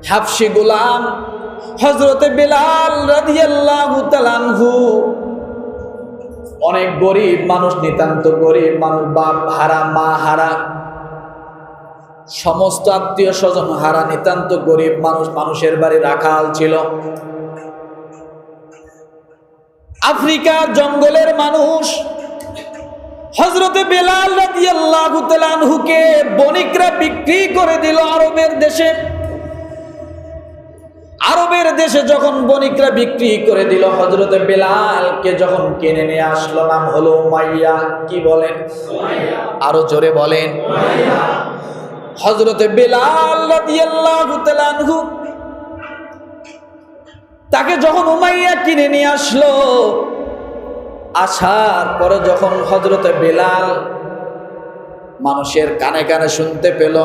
হাফসি গোলাম হযরতে বেলাল রাদিয়াল্লাহু তাআলা আনহু অনেক গরিব মানুষ, নিতান্ত গরিব মানুষ, বাপ হারা, মা হারা, সমস্ত আত্মীয় স্বজন হারা, নিতান্ত গরিব মানুষ, মানুষের বাড়ি রাখাল ছিল। আফ্রিকার জঙ্গলের মানুষ হযরতে বেলাল রাদিয়াল্লাহু তাআলা আনহুকে বণিকরা বিক্রি করে দিল আরবের দেশে। আরবের দেশে যখন বণিকরা বিক্রি করে দিল, হযরতে বেলালকে যখন কিনে নিয়ে আসলো, নাম হলো উমাইয়া। কি বলেন? আরো জোরে বলেন। হযরতে বেলাল রাদিয়াল্লাহু তাআলা আনহু তাকে যখন উমাইয়া কিনে নিয়ে আসলো, আসার পরে যখন হযরতে বেলাল মানুষের কানে কানে শুনতে পেল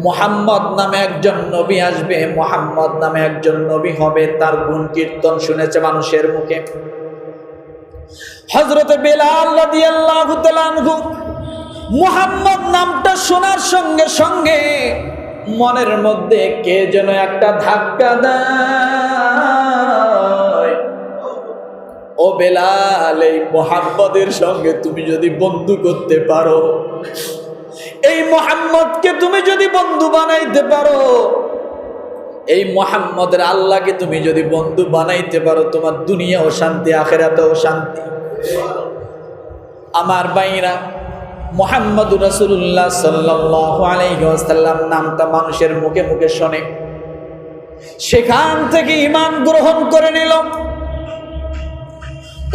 মুহাম্মদ নামে একজন নবী আসবে, মুহাম্মদ নামে একজন নবী হবে, তার গুণ কীর্তন শুনেছে মানুষের মুখে, হযরতে বেলাল রাদিয়াল্লাহু তাআলা আনহু মুহাম্মদ নামটা শোনার সঙ্গে সঙ্গে মনের মধ্যে কে যেন একটা ধাক্কা দেয়। ও বেলাল, এই মুহাম্মদের সঙ্গে তুমি যদি বন্ধু করতে পারো, এই মুহাম্মদকে তুমি যদি বন্ধু বানাইতে পারো, এই মুহাম্মদের আল্লাহকে তুমি যদি বন্ধু বানাইতে পারো, তোমার দুনিয়াও শান্তি, আখিরাতেও শান্তি। আমার ভাইরা, মুহাম্মদুর রাসূলুল্লাহ সাল্লাল্লাহু আলাইহি ওয়াসাল্লাম নামটা মানুষের মুখে মুখে শোনে, সেখান থেকে ঈমান গ্রহণ করে নিল।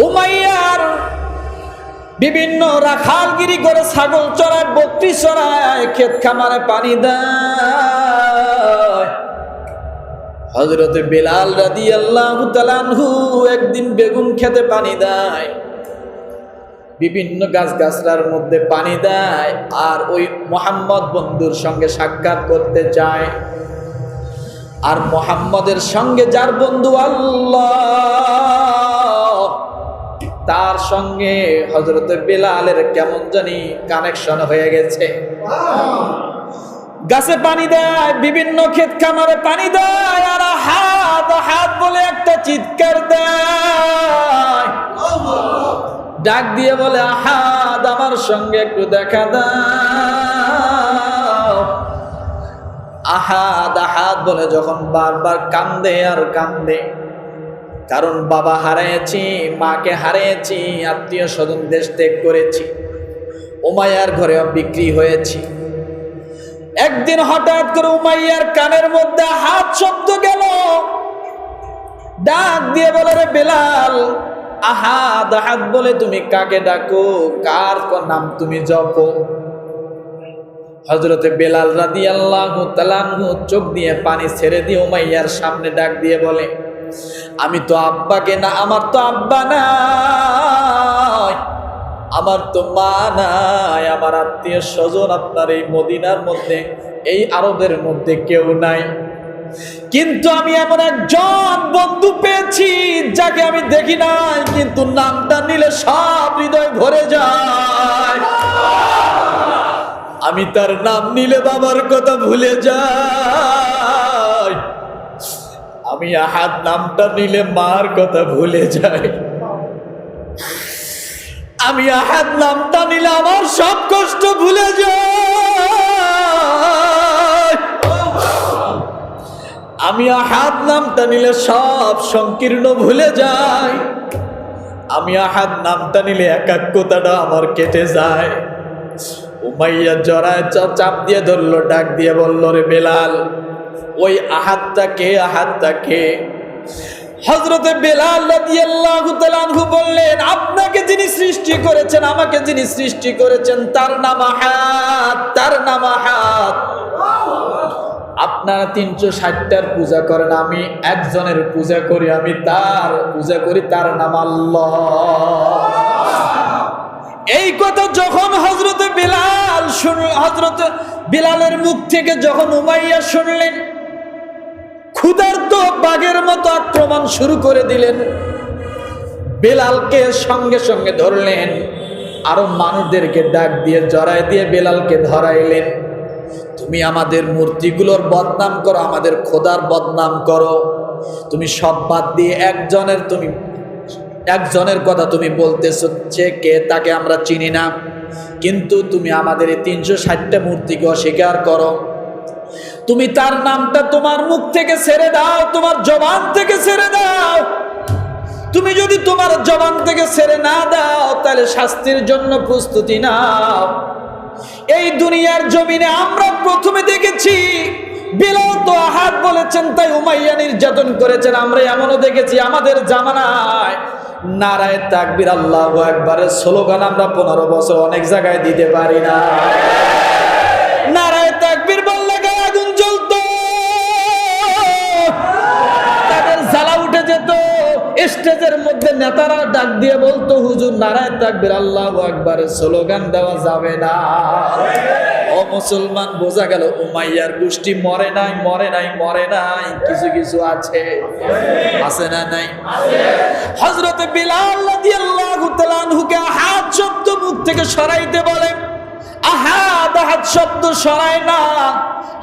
উমাইয়ার বিভিন্ন রাখালগিরি করে, ছাগল চড়ায়, বকরি চড়ায়, ক্ষেত খামারে পানি দেয়। হযরতে বেলাল রাদিয়াল্লাহু তাআলা আনহু একদিন বেগুন খেতে পানি দেয়, বিভিন্ন গাছগাছড়ার মধ্যে পানি দেয়, আর ওই মুহাম্মদ বন্ধুর সঙ্গে সাক্ষাৎ করতে চায়। আর মুহাম্মদের সঙ্গে যার বন্ধু আল্লাহ, তার সঙ্গে হযরতে বেলালের কেমন জানি কানেকশন হয়ে গেছে। গাছে পানি দেয়, বিভিন্ন ক্ষেত খামারে পানি দেয়, আর আহাদ আহাদ বলে একটা চিৎকার দেয়, ডাক দিয়ে বলে, আহাদ আমার সঙ্গে একটু দেখা দাও। আহাদ আহাদ বলে যখন বারবার কান্দে আর কান্দে, কারণ বাবা হারিয়েছি, মাকে হারিয়েছি, আত্মীয় স্বজন দেশ ত্যাগ করেছি, উমাইয়ার ঘরে বিক্রি হয়েছি। একদিন হঠাৎ করে উমাইয়ার কানের মধ্যে হাত শব্দ গেল, ডাক দিয়ে বলে, রে বেলাল, আহাদ আহাদ বলে তুমি কাকে ডাকো, কার নাম তুমি জপো? হযরতে বেলাল রাদিয়াল্লাহু তাআলা আনহু চোখ দিয়ে পানি ছেড়ে দিয়ে উমাইয়ার সামনে ডাক দিয়ে বলে, আমি তো আব্বাকে না, আমার তো আব্বা নাই, আমার তো মা নাই, আমার আত্মীয় স্বজন আপনার এই মদিনার মধ্যে, এই আরবের মধ্যে কেউ নাই, কিন্তু আমি এমন একজন বন্ধু পেয়েছি যাকে আমি দেখি নাই, কিন্তু নামটা নিলে সব হৃদয় ভরে যায়। আমি তার নাম নিলে বাবার কথা ভুলে যাই, আমি আহাদ নামটা নিলে মার কথা ভুলে যাই, আমি আহাদ নামটা নিলে আমার সব কষ্ট ভুলে যাই, আমি আহাদ নামটা নিলে সব সংকীর্ণ ভুলে যাই, আমি আহাদ নামটা নিলে একাত্মতাটা আমার কেটে যায়। উমাইয়া জড়ায় চাপ দিয়ে ধরলো, ডাক দিয়ে বলল, রে বেলাল, ওই আহাদটা কে, আহাদটা কে? হযরতে বেলাল রাদিয়াল্লাহু তাআলা আনহু বললেন, আপনাকে যিনি সৃষ্টি করেছেন, আমাকে যিনি সৃষ্টি করেছেন, তার নাম আহাদ, তার নাম আহাদ। আপনারা 360টার পূজা করেন, আমি একজনের পূজা করি, আমি তার পূজা করি, তার নাম আল্লাহ। এই কথা যখন হযরতে বেলাল শুনলেন, হযরতে বেলালের মুখ থেকে যখন উমাইয়া শুনলেন, ক্ষুধার্ত বাঘের মতো আক্রমণ শুরু করে দিলেন। বেলালকে সঙ্গে সঙ্গে ধরলেন, আরো মানুষদেরকে ডাক দিয়ে জড়ায় দিয়ে বেলালকে ধরাইলেন। তুমি আমাদের মূর্তিগুলোর বদনাম করো, আমাদের খোদার বদনাম করো, তুমি সব বাদ দিয়ে একজনের কথা তুমি বলতেছো, যে কে তাকে আমরা চিনি না, কিন্তু তুমি আমাদের এই 360টা মূর্তিকে অস্বীকার করো। তুমি তার নামটা তোমার মুখ থেকে ছেড়ে দাও, তোমার জবান থেকে ছেড়ে দাও। তুমি যদি তোমার জবান থেকে ছেড়ে না দাও, তাহলে শাস্তির জন্য প্রস্তুতি নাও। এই দুনিয়ার জমিনে আমরা প্রথমে দেখেছি বিলাল তো আহাদ বলেছেন, তাই উমাইয়া নির্যাতন করেছেন। আমরা এমনও দেখেছি আমাদের জামানায় নারায়ে তাকবীর আল্লাহু আকবারের স্লোগান আমরা 15 বছর অনেক জায়গায় দিতে পারি না। নারায়ে তাকবীর বললে গায়ে আগুন জ্বলতো, তাদের জ্বালা উঠে যেত। স্টেজের মধ্যে নেতারা ডাক দিয়ে বলতো, হুজুর নারায়ে তাকবীর আল্লাহু আকবারের স্লোগান দেওয়া যাবে না। ও মুসলমান, বোঝা গেল উমাইয়ার গোষ্ঠী মরে নাই, মরে নাই, মরে নাই, কিছু কিছু আছে, আছে না নাই? হযরত বিলাল রাদিয়াল্লাহু তাআলা আনহুকে আহাদ শব্দ মুখ থেকে সরাইতে বলে। আহাদ আহাদ শব্দ সরায় না,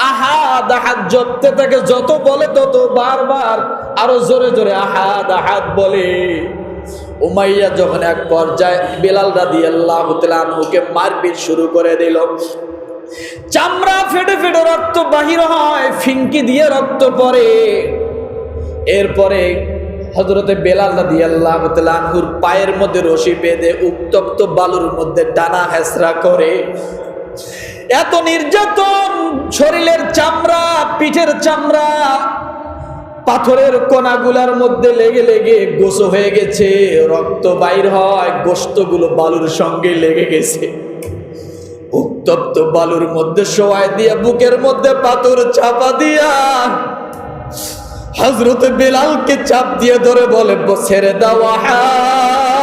আহাদ আহাদ জপতে থাকে, যত বলে তত বারবার আরো জোরে জোরে আহাদ আহাদ বলে। উমাইয়া যখন এক পর্যায়ে বিলাল রাদিয়াল্লাহু তাআলা আনহুকে মারপিট শুরু করে দিল, চামড়া ফেটে ফেটে রক্ত বাহির হয়, ফিনকি দিয়ে রক্ত পড়ে। এরপরে হযরতে বিলাল রাদিয়াল্লাহু তাআলা আনহুর পায়ের মধ্যে রশি বেঁধে উত্তপ্ত বালুর মধ্যে টানা হেসরা করে। এত নির্যাতন, শরীরের চামড়া, পিঠের চামড়া পাথরের কণাগুলার মধ্যে লেগে লেগে গোসো হয়ে গেছে, রক্ত বাইর হয়, গোশতগুলো বালুর সঙ্গে লেগে গেছে। উত্তপ্ত বালুর মধ্যে শোয়াই দিয়া, বুকের মধ্যে পাথর চাপা দিয়া হযরত বিলালকে চাপ দিয়ে ধরে বলে, ছেড়ে দাও আহাদ,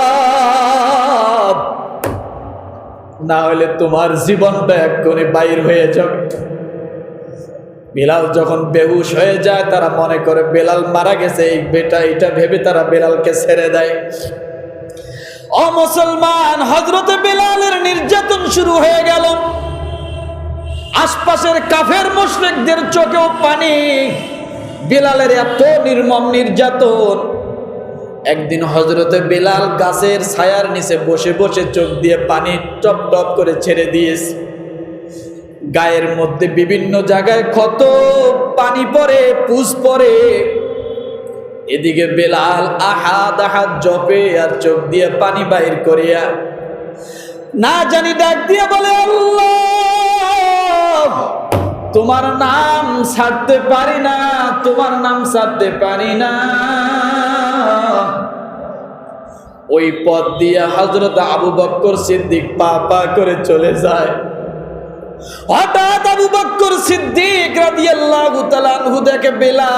না হলে তোমার জীবনটা এক্ষুনি বাইর হয়ে যাবে। বিলাল যখন বেহুশ হয়ে যায়, তারা মনে করে বেলাল মারা গেছে, এই বেটা এটা ভেবে তারা বেলালকে ছেড়ে দেয়। ও মুসলমান, হযরত বেলালের নির্যাতন শুরু হয়ে গেল। আশপাশের কাফের মুশরিকদের চোখেও পানি, বেলালের এত নির্মম নির্যাতন। একদিন হযরতে বেলাল গাছের ছায়ার নিচে বসে বসে চোখ দিয়ে পানি টপ টপ করে ছেড়ে দিয়েছে। গায়ের মধ্যে বিভিন্ন জায়গায় ক্ষত, পানি পড়ে, পুজ পড়ে। এদিকে বেলাল আহাদ আহাদ জপে আর চোখ দিয়ে পানি বাহির করিয়া না জানি ডাক দিয়ে বলে, আল্লাহ, তোমার নাম ছাড়তে পারি না, তোমার নাম ছাড়তে পারি না। ওই পথ দিয়ে হযরত আবু বকর সিদ্দিক পা পা করে চলে যায়। হঠাৎ আবু বকর সিদ্দিক রাদিয়াল্লাহু তাআলা আনহু দেখে বেলাল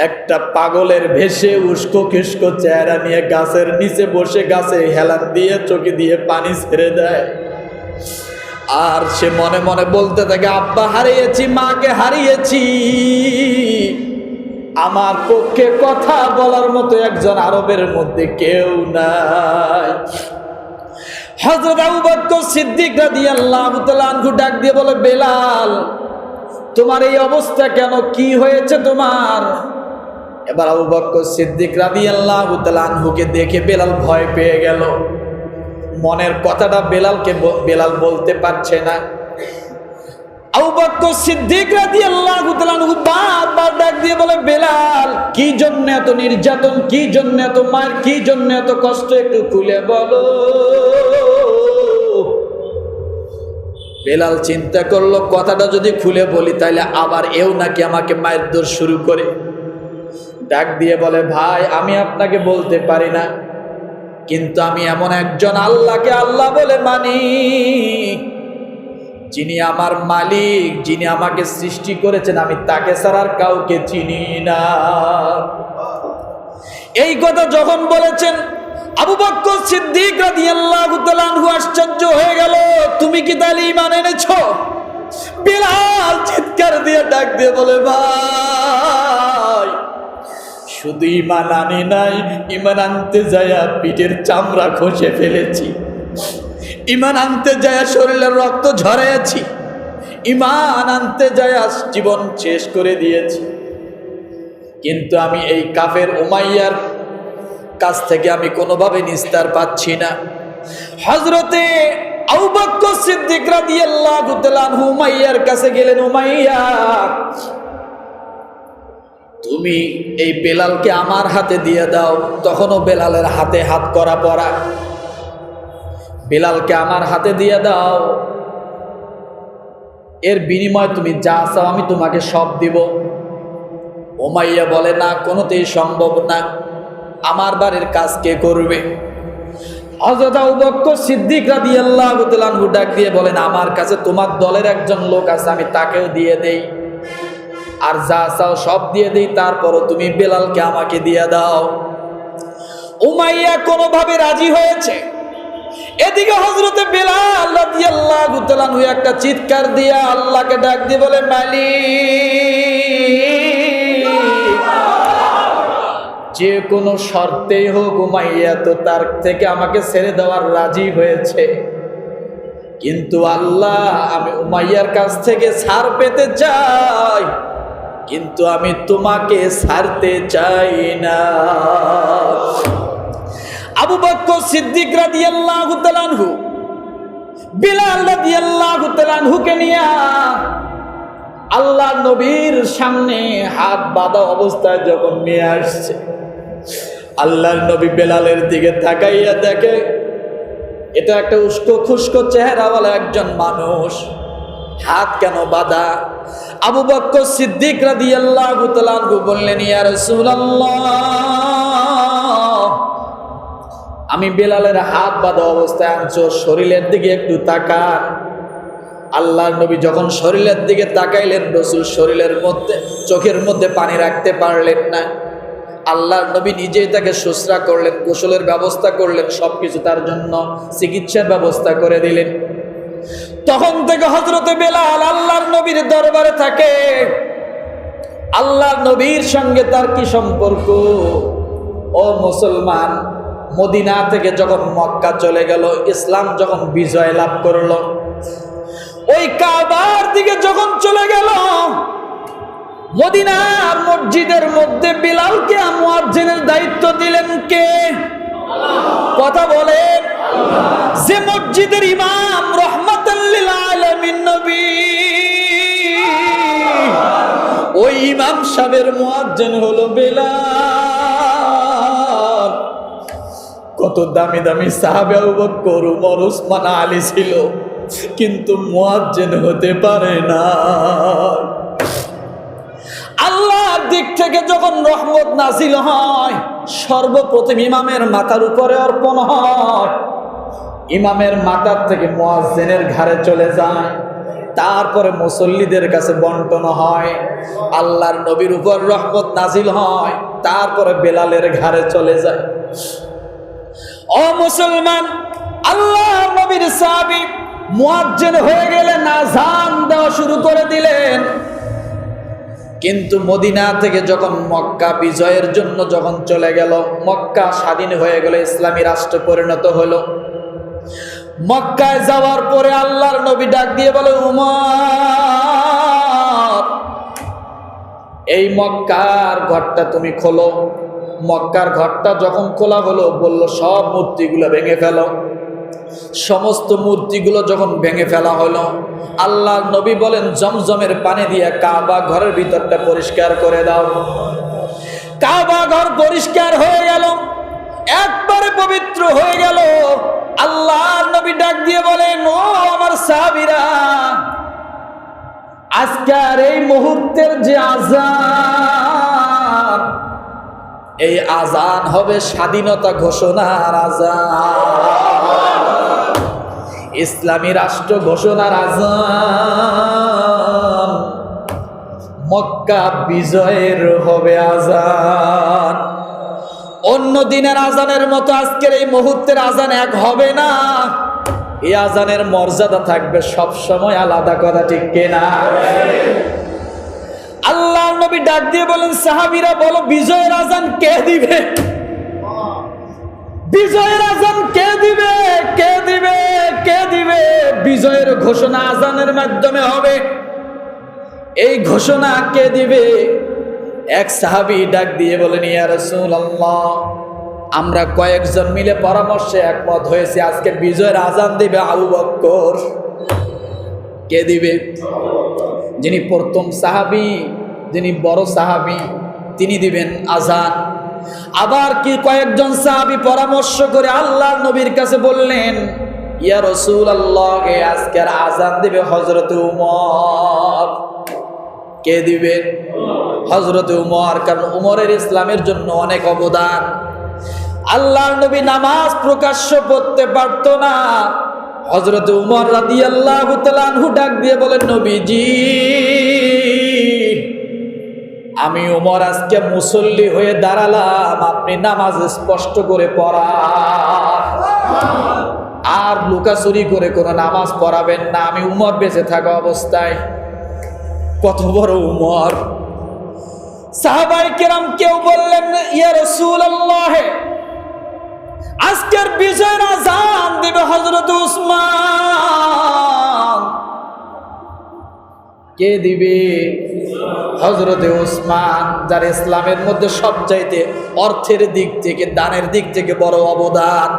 একটা পাগলের ভেষে উস্কো খিস্কো চেহারা নিয়ে গাছের নিচে বসে গাছে হেলান দিয়ে চোখে দিয়ে পানি ছেড়ে দেয়। আর সে মনে মনে বলতে থাকে, আব্বা হারিয়েছি, মাকে হারিয়েছি, আমার পক্ষে কথা বলার মতো একজন আরবের মধ্যে কেউ নাই। হযরত আবু বকর সিদ্দিক রাদিয়াল্লাহু তাআলা আনহু ডাক দিয়ে বলে, বেলাল, তোমার এই অবস্থা কেন, কি হয়েছে তোমার? এবার আবু বকর সিদ্দিক রাদিয়াল্লাহু তাআলা আনহুকে দেখে বেলাল ভয় পেয়ে গেল। মনের কথাটা বেলাল বলতে পারছে না। আবু বকর সিদ্দিক রাদিয়াল্লাহু তাআলা আনহু বারবার ডাক দিয়ে বলে, বেলাল, কি জন্য এত নির্যাতন, কি জন্য এত মার, কি জন্য এত কষ্ট, একটু খুলে বলো। বেলাল চিন্তা করলো, কথাটা যদি খুলে বলি তাহলে আবার এও নাকি আমাকে মায়ের দোষ শুরু করে। ডাক দিয়ে বলে, ভাই, আমি আপনাকে বলতে পারি না, কিন্তু আমি এমন একজন আল্লাহকে আল্লাহ বলে মানি, যিনি আমার মালিক, যিনি আমাকে সৃষ্টি করেছেন, আমি তাকে ছাড়া আর কাউকে চিনি না। এই কথা যখন বলেছেন, আবু বকর সিদ্দিক রাদিয়াল্লাহু তাআলা আনহু আশ্চর্য হয়ে গেল। তুমি কি তাহলে ঈমান এনেছো? বেলাল চিৎকার দিয়ে ডাক দিয়ে বলে, ভাই, শুধু ঈমান আনি নাই, ঈমান আনতে যায়া পিঠের চামড়া খসে ফেলেছি। ইমান আনতে যায় শরীরের রক্ত ঝরাইয়াছি, ইমান আনতে যায় জীবন শেষ করে দিয়েছি, কিন্তু আমি এই কাফের উমাইয়ার কাছ থেকে আমি কোনোভাবে নিস্তার পাচ্ছি না। হযরতে আবু বকর সিদ্দিক রাদিয়াল্লাহু তাআলা আনহু উমাইয়ার কাছে গেলেন, উমাইয়া তুমি এই বেলালকে আমার হাতে দিয়ে দাও। তখনও বেলালের হাতে হাত করা পড়া। বেলালকে আমার হাতে দিয়ে দাও, এর বিনিময়ে তুমি যা চাও আমি তোমাকে সব দিব। উমাইয়া বলে, না, কোনোতেই সম্ভব না, আমার বাড়ির কাজ কে করবে? হযরত আবু বকর সিদ্দিক রাদিয়াল্লাহু তাআলা আনহু ডাক দিয়ে বলেন, আমার কাছে তোমার দলের একজন লোক আছে, আমি তাকেও দিয়ে দেই, আর যা চাও সব দিয়ে দেই, তারপরও তুমি বেলালকে আমাকে দিয়ে দাও। উমাইয়া কোনোভাবে রাজি হয়েছে। এদিকে হযরতে বেলাল রাদিয়াল্লাহু তাআলা আনহু একটা চিৎকার দিয়া আল্লাহকে ডাক দিয়ে বলে, মালিক, যে কোনো শর্তেই হোক উমাইয়া তো তার থেকে আমাকে ছেড়ে দেওয়ার রাজি হয়েছে, কিন্তু আল্লাহ আমি উমাইয়ার কাছ থেকে ছাড় পেতে চাই, কিন্তু আমি তোমাকে ছাড়তে চাই না। আবু বকর সিদ্দিক রাদিয়াল্লাহু তাআলা আনহু বিলাল রাদিয়াল্লাহু তাআলা আনহুকে নিয়ে আল্লাহ নবীর সামনে হাত বাঁধা অবস্থায় যখন নিয়ে আসছে, আল্লাহর নবী বেলালের দিকে তাকাইয়া দেখে এটা একটা উস্কো খুস্কো চেহারাওয়ালা একজন মানুষ, হাত কেন বাঁধা? আবু বকর সিদ্দিক রাদিয়াল্লাহু তাআলা আনহু বললেন, ইয়া রাসূলুল্লাহ, আমি বেলালের হাত বাঁধা অবস্থায় আনছো, শরীরের দিকে একটু তাকান। আল্লাহর নবী যখন শরীরের দিকে তাকাইলেন, রাসূল শরীরের মধ্যে চোখের মধ্যে পানি রাখতে পারলেন না। আল্লাহর নবী নিজেই তাকে শুশ্রা করলেন, গোসলের ব্যবস্থা করলেন, সবকিছু তার জন্য চিকিৎসার ব্যবস্থা করে দিলেন। তখন থেকে হযরতে বেলাল আল্লাহর নবীর দরবারে থাকে। আল্লাহর নবীর সঙ্গে তার কি সম্পর্ক? ও মুসলমান, মদিনা থেকে যখন মক্কা চলে গেল, ইসলাম যখন বিজয় লাভ করলো, ওই কাবার দিকে যখন চলে গেল, মদিনার মসজিদের মধ্যে বিলালকে মুয়াজ্জিনের দায়িত্ব দিলেন কে? কথা বলেন। যে মসজিদের ইমাম রাহমাতাল লিল আলামিন নবী, ওই ইমাম সাহেবের মুয়াজ্জিন হলো বেলাল। কত দামি দামি সাহাবে আবু বকর, উমর, উসমান, আলী ছিল, কিন্তু মুয়াজ্জিন হতে পারে না। আল্লাহর দিক থেকে যখন রহমত নাজিল হয়, সর্বপ্রথম ইমামের মাথার উপরে অর্পণ হয়, ইমামের মাথার থেকে মুয়াজ্জিনের ঘাড়ে চলে যায়, তারপরে মুসল্লিদের কাছে বন্টন হয়। আল্লাহর নবীর উপর রহমত নাজিল হয়, তারপরে বেলালের ঘাড়ে চলে যায়। ও মুসলমান, আল্লাহর নবীর সাহাবী মুয়াজ্জিন হয়ে গেলেন, আযান দেওয়া শুরু করে দিলেন। কিন্তু মদিনা থেকে যখন মক্কা বিজয়ের জন্য যখন চলে গেল, মক্কা স্বাধীন হয়ে গেল, ইসলামী রাষ্ট্রে পরিণত হলো। মক্কায় যাওয়ার পরে আল্লাহর নবী ডাক দিয়ে বলে, উমর, এই মক্কার ঘরটা তুমি খোলো। মক্কার ঘরটা যখন খোলা হলো, বলল সব মূর্তিগুলো ভেঙে ফেলো। সমস্ত মূর্তিগুলো যখন ভেঙে ফেলা হলো, আল্লাহর নবী বলেন, জমজমের পানি দিয়ে কাবা ঘরের ভিতরটা পরিষ্কার করে দাও। কাবা ঘর পরিষ্কার হয়ে গেল, একবারে পবিত্র হয়ে গেল। আল্লাহর নবী ডাক দিয়ে বলেন, ও আমার সাহাবীরা, আজকের এই মুহূর্তের যে আযান, এই আযান হবে স্বাধীনতা ঘোষণার আযান, ইসলামী রাষ্ট্র ঘোষণার আযান, মক্কা বিজয়ের হবে আযান। অন্য দিনের আযানের মতো আজকের এই মুহূর্তের আযান এক হবে না। এই আযানের মর্যাদা থাকবে সব সময় আলাদা, কথা ঠিক কিনা? আল্লাহর নবী ডাক দিয়ে বলেন, সাহাবীরা বলো, বিজয়ের আযান কে দিবে? বিজয়ের আজান কে দিবে? কে দিবে? কে দিবে? বিজয়ের ঘোষণা আজানের মাধ্যমে হবে। এই ঘোষণা কে দিবে? এক সাহাবী ডাক দিয়ে বলেন, ইয়া রাসূলুল্লাহ, আমরা কয়েকজন মিলে পরামর্শে একমত হয়েছে আজকে বিজয়ের আজান দিবে আবু বকর। কে দিবে? যিনি প্রথম সাহাবী, যিনি বড় সাহাবী, তিনি দিবেন আজান। আবার কি কয়েকজন সাহাবী পরামর্শ করে আল্লাহর নবীর কাছে বললেন, ইয়া রাসূলুল্লাহ, আজকের আজান দিবে হযরত উমর। কে দিবেন? হযরত উমর। কারণ উমরের ইসলামের জন্য অনেক অবদান। আল্লাহর নবী নামাজ প্রকাশ্য পড়তে পারত না। হযরত উমর রাদিয়াল্লাহু তাআলা আনহু ডাক দিয়ে বলেন, নবীজি, আমি উমর আজকে মুসল্লি হয়ে দাঁড়ালাম, আপনি নামাজ স্পষ্ট করে পড়ান, আর লুকাচুরি করে কোনো নামাজ পড়াবেন না, আমি উমর বেঁচে থাকা অবস্থায়। কত বড় উমর! সাহাবায়ে কেরাম কেউ বললেন, ইয়া রাসূলুল্লাহ, আজকের বিজয়ের আজান দিবে হযরত উসমান। কে দিবে? হযরত উসমান, যার ইসলামের মধ্যে সবচাইতে অর্থের দিক থেকে, দানের দিক থেকে বড় অবদান।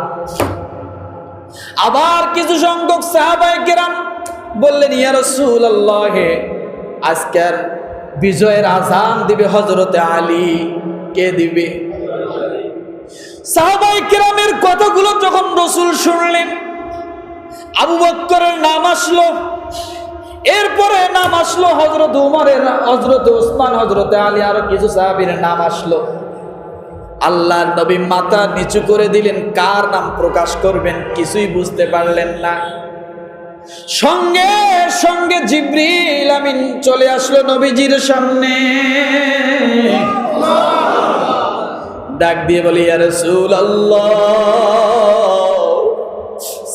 আবার কিছু সংখ্যক সাহাবায়ে কেরাম বললেন, ইয়া রাসূলুল্লাহ, আজকের বিজয়ের আজান দিবে হযরত আলী। কে দিবে? সাহাবায়ে কেরামের কথাগুলো যখন রাসূল শুনলেন, আবু বকরের নাম আসলো, এরপরে নাম আসলো হযরত উমরের, হযরত ওসমান, হযরত আলী, আরো কিছু সাহাবীর নাম আসলো। আল্লাহর নবী মাথা নিচু করে দিলেন, কার নাম প্রকাশ করবেন কিছুই বুঝতে পারলেন না। সঙ্গে সঙ্গে জিবরিল আমিন চলে আসলো নবীজির সামনে, ডাক দিয়ে বলি, ইয়া রাসূলুল্লাহ,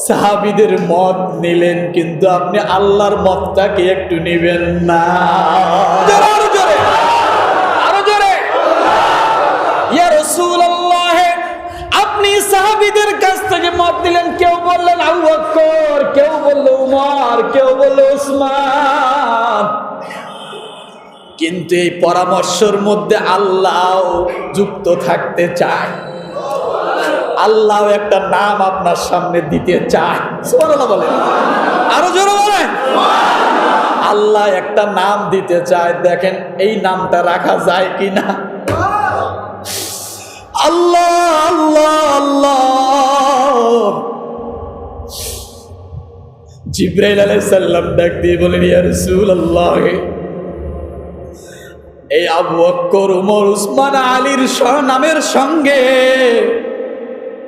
সাহাবীদের মত নিলেন, কিন্তু আপনি আল্লাহর মতটাকে একটু নেবেন না। আরো জোরে, আরো জোরে। ইয়া রাসূলুল্লাহ, আপনি সাহাবীদের কাছ থেকে মত দিলেন, কেউ বললেন আবু বকর, কেউ বলল উমর, কেউ বলল উসমান, কিন্তু এই পরামর্শের মধ্যে আল্লাহ যুক্ত থাকতে চায়। আল্লাহ একটা নাম আপনার সামনে দিতে চায়। সুবহানাল্লাহ বলেন, আরো জোরে বলেন। আল্লাহ একটা নাম দিতে চায়, দেখেন এই নামটা রাখা যায় কিনা। আল্লাহ আল্লাহ আল্লাহ। জিবরাইল আলাইহিস সালাম ডাক দিয়ে বলেন, ইয়া রাসূলুল্লাহ, এই আবু বকর, উমর, উসমান, আলীর নামের সঙ্গে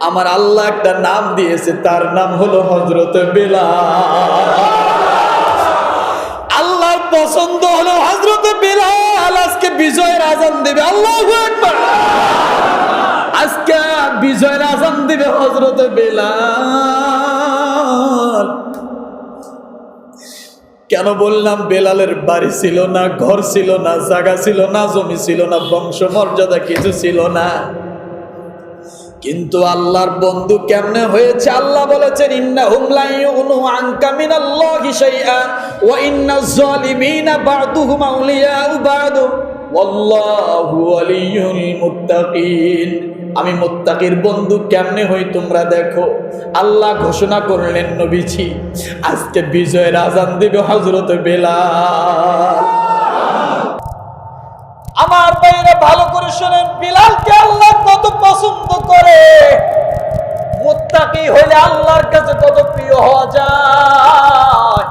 আমার আল্লাহ একটা নাম দিয়েছে, তার নাম হলো হযরত বেলাল। আল্লাহর পছন্দ হলো হযরত বেলাল আজকে বিজয়ের আজান দেবে। আল্লাহু আকবার। আজকে বিজয়ের আজান দিবে হযরত বেলাল। কেন বললাম? বেলালের বাড়ি ছিল না, ঘর ছিল না, জায়গা ছিল না, জমি ছিল না, বংশ মর্যাদা কিছু ছিল না, কিন্তু আল্লাহর বন্ধু কেমনে হয়েছে? আল্লাহ বলেছেন, ইন্নাহুম লা ইউগনু আনকা মিনাল্লাহি শাইআ ওয়া ইন্নাজ জালিমিনা বা'দুহুম আউলিয়াউ বা'দ ওয়াল্লাহু ওয়ালিয়ুল মুত্তাকিন। আমি মুত্তাকির বন্ধু কেমনে হই তোমরা দেখো। আল্লাহ ঘোষণা করলেন, নবীজি আজকে বিজয়ের আজান দিবে হযরত বেলাল। আমার ভাইরা ভালো করে শুনেন, বিলালকে আল্লাহ কত পছন্দ করে। মুত্তাকি হইলে আল্লাহর কাছে কত প্রিয় হওয়া যায়।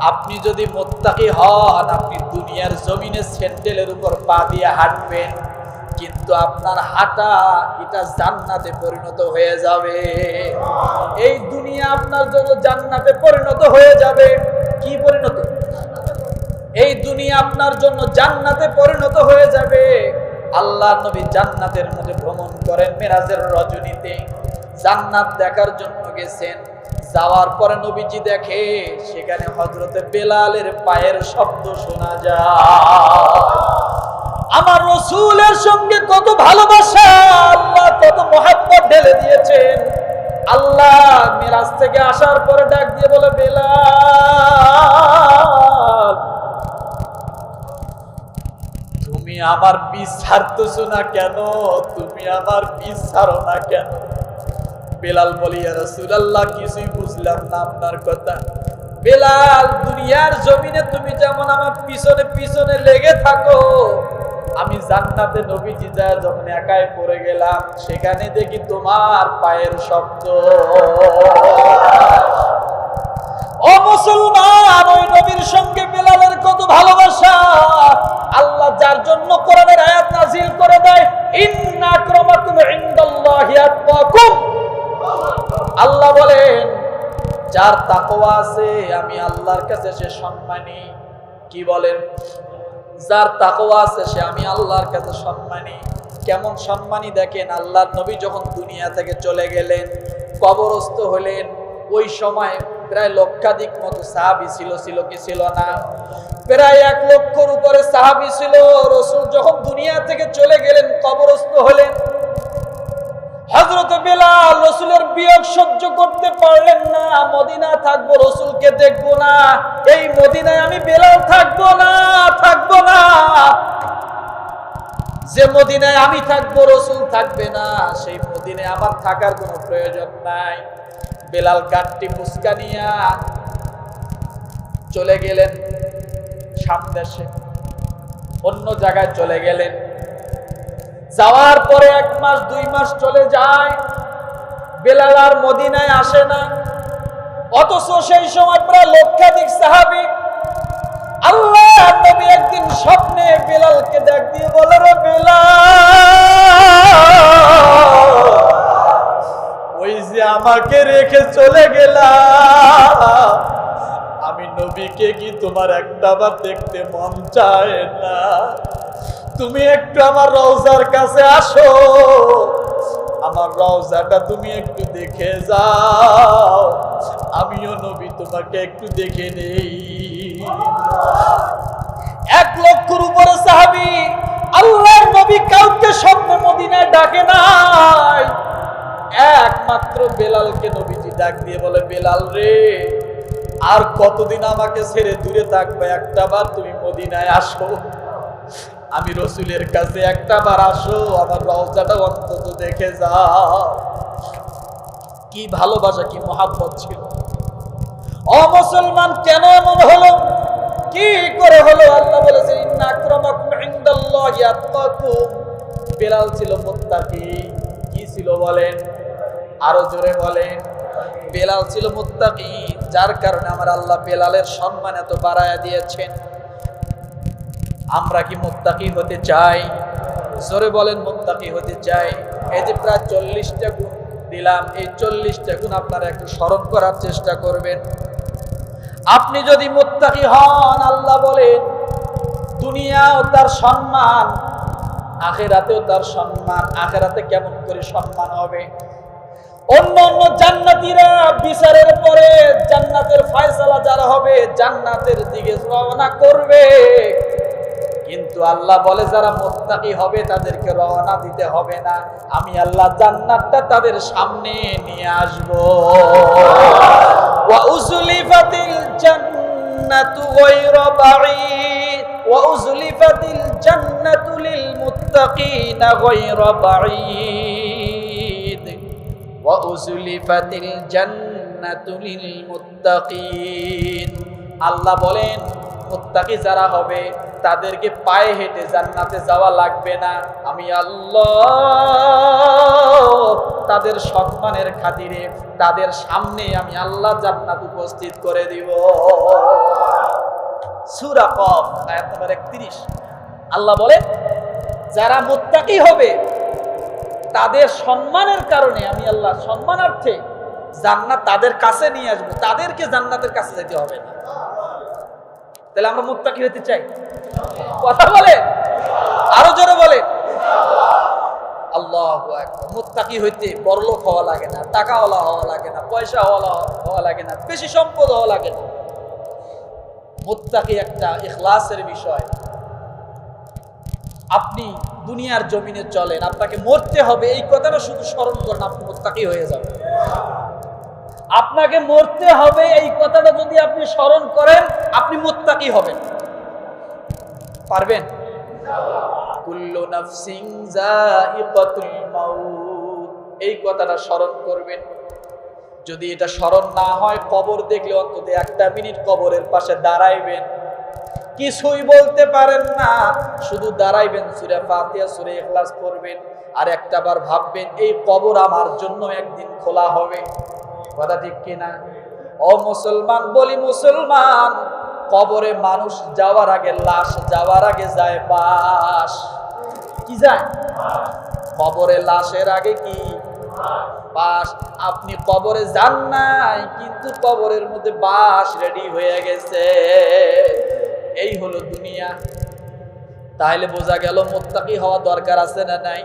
আপনি যদি মুত্তাকি হন, আপনি দুনিয়ার জমিনে স্যান্ডেলের উপর পা দিয়ে হাঁটবেন, কিন্তু আপনার হাঁটা এটা জান্নাতে পরিণত হয়ে যাবে। এই দুনিয়া আপনার জন্য জান্নাতে পরিণত হয়ে যাবে। কি পরিণত? এই দুনিয়া আপনার জন্য জান্নাতে পরিণত হয়ে যাবে। আল্লাহর নবী জান্নাতের মধ্যে ভ্রমণ করেন মেরাজের রজনীতে, জান্নাত দেখার জন্য গেছেন। যাওয়ার পরে নবীজি দেখে সেখানে হযরত বেলালের পায়ের শব্দ শোনা যায়। আমার রসুলের সঙ্গে কত ভালোবাসা, আল্লাহ কত মহব্বত ঢেলে দিয়েছেন। আল্লাহ মিরাজ থেকে আসার পরে ডাক দিয়ে বলে, বেলাল তুমি আমার পিছ ছাড়তেছো না কেন? তুমি আমার পিছ ছাড়ো না কেন? বেলাল বলি, ইয়া রাসূলুল্লাহ কিছুই বুঝলাম না আপনার কথা। বেলাল, দুনিয়ার জমিনে তুমি যেমন আমার পিছনে পিছনে লেগে থাকো, আমি জান্নাতে নবীজি যায় যখন একাই পড়ে গেলাম, সেখানে দেখি তোমার পায়ের শব্দ। ও মুসলমান, ওই নবীর সঙ্গে বেলালের কত ভালোবাসা। আল্লাহ যার জন্য কোরআনের আয়াত নাযিল করে দেয়, ইন্না আক্রামাকুম ইনদাল্লাহি আতকাকুম। আল্লাহ বলেন, যার তাকওয়া আছে আমি আল্লাহর কাছে সে সম্মানী। কি বলেন? যার তাকওয়া আছে সে আমি আল্লাহর কাছে সম্মানী। কেমন সম্মানী দেখেন, আল্লাহর নবী যখন দুনিয়া থেকে চলে গেলেন, কবরস্থ হলেন, ওই সময় প্রায় লক্ষাধিক মতো সাহাবী ছিল কি ছিল না? প্রায় 1 লক্ষর উপরে সাহাবী ছিল। রাসূল যখন দুনিয়া থেকে চলে গেলেন, কবরস্থ হলেন, হযরত বেলাল রাসূলের বিয়োগ সহ্য করতে পারলেন না। মদিনা থাকবো, রাসূলকে দেখবো না, এই মদিনায় আমি বেলাল থাকবো না। যে মদিনায় আমি থাকবো রাসূল থাকবে না, সেই মদিনায় আমার থাকার কোনো প্রয়োজন নাই। বেলাল গাট্টি মুস্কা নিয়া চলে গেলেন শাম দেশে, অন্য জায়গায় চলে গেলেন। যাওয়ার পরে 1 মাস 2 মাস চলে যায়, বেলাল আর মদিনায় আসে না। অথচ সেই সময় প্রায় লক্ষাধিক সাহাবী। আল্লাহ নবী একদিন স্বপ্নে বেলালকে ডাক দিয়ে বলে, রে বেলাল, ওই যে আমাকে রেখে চলে গেলাম, আমি নবীকে কি তোমার একটাবার দেখতে মন চায় না? তুমি একটু আমার রওজার কাছে আসো, আমার রওজাটা তুমি একটু দেখে যাও, আমিও নবী তোমাকে একটু দেখে নেই। 1 লক্ষর উপরে সাহাবী। আল্লাহর নবী কাউকে স্বপ্নে মদিনায় ডাকে নাই, একমাত্র বেলালকে নবীজি ডাক দিয়ে বলে, বেলাল রে, আর কতদিন আমাকে ছেড়ে দূরে থাকবে? একটাবার তুমি মদিনায় আসো, আমি রসুলের কাছে একটাবার আসো, আমার রওজাটা অন্তত দেখে যাও। কি ভালোবাসা, কি মহাব্বত ছিল। ও মুসলমান, কেন এমন হলো? কি করে হলো? আল্লাহ বলেছেন, ইন্না আক্রামাকুম ইনদাল্লাহি আতকাকুম। বেলাল ছিল মুত্তাকি। কি ছিল বলেন? আরো জোরে বলেন। বেলাল ছিল মুত্তাকি, যার কারণে আমার আল্লাহ বেলালের সম্মান এত বাড়ায়া দিয়েছেন। আমরা কি মুত্তাকি হতে চাই? জোরে বলেন, মুত্তাকি হতে চাই। এই যে প্রায় 40টা গুণ দিলাম, এই 40টা গুণ আপনারা একটু স্মরণ করার চেষ্টা করবেন। আপনি যদি মুত্তাকি হন, আল্লাহ বলেন দুনিয়াও তার সম্মান, আখিরাতেও তার সম্মান। আখিরাতে কেমন করে সম্মান হবে? অন্যান্য জান্নাতীরা বিচারের পরে জান্নাতের ফয়সালা যারা হবে, জান্নাতের দিকে রওনা করবে। কিন্তু আল্লাহ বলে যারা মুত্তাকি হবে তাদেরকে রওনা দিতে হবে না, আমি আল্লাহ জান্নাতটা তাদের সামনে নিয়ে আসব। ওয়া উজলিফাতিল জান্নাতু গায়রা বাঈদ, ওয়া উজলিফাতিল জান্নাতু লিল মুত্তাকিনা গায়রা বাঈদ, ওয়া উজলিফাতিল জান্নাতু লিল মুত্তাকিন। আল্লাহ বলেন মুত্তাকি যারা হবে তাদেরকে পায়ে হেঁটে জান্নাতে যাওয়া লাগবে না, আমি আল্লাহ তাদের সম্মানের খাতিরে তাদের সামনে আমি আল্লাহ জান্নাত উপস্থিত করে দিব। সূরা কফ আয়াত নম্বর 31। আল্লাহ বলে যারা মুত্তাকি হবে তাদের সম্মানের কারণে আমি আল্লাহ সম্মানার্থে জান্নাত তাদের কাছে নিয়ে আসবো, তাদেরকে জান্নাতের কাছে যেতে হবে না। তাহলে আমরা মুত্তাকি হতে চাই? কথা বলে, আরো জোরে বলে আল্লাহু আকবার। মুত্তাকি হইতে বড়লোক হওয়া লাগে না, টাকাওয়ালা হওয়া লাগে না, পয়সাওয়ালা হওয়া লাগে না, বেশি সম্পদ হওয়া লাগে না। মুত্তাকি একটা ইখলাসের বিষয়। আপনি দুনিয়ার জমিনে চলেন, আপনাকে মরতে হবে, এই কথাটা শুধু স্মরণ করেন, আপনি মুত্তাকি হয়ে যাবেন। আপনাকে মরতে হবে এই কথাটা যদি আপনি স্মরণ করেন, আপনি মুত্তাকি হবেন। পারবেন? কুল্লু নাফসিন যায়িকাতুল মাউত, এই কথাটা স্মরণ করবেন। যদি এটা স্মরণ না হয়, কবর দেখলে অন্তত একটা মিনিট কবরের পাশে দাঁড়াইবেন, কিছুই বলতে পারেন না, শুধু দাঁড়াইবেন, সূরা ফাতিহা সূরা ইখলাস পড়বেন, আর একটাবার ভাববেন এই কবর আমার জন্য একদিন খোলা হবে। কথা ঠিক কিনা? ও মুসলমান, বলি মুসলমান, কবরে মানুষ যাওয়ার আগে, লাশ যাওয়ার আগে যায় বাস। কি যায়? কবরে লাশের আগে কি? বাস। আপনি কবরে যান নাই, কিন্তু কবরের মধ্যে বাস রেডি হয়ে গেছে। এই হলো দুনিয়া। তাহলে বোঝা গেল মুত্তাকি হওয়া দরকার আছে না নাই?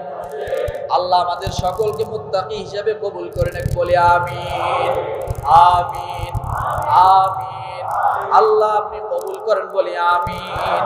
আল্লাহ আমাদের সকলকে মুত্তাকি হিসেবে কবুল করে নেন, বলি আমিন আমিন আমিন। আল্লাহ আপনি কবুল করেন, বলি আমিন।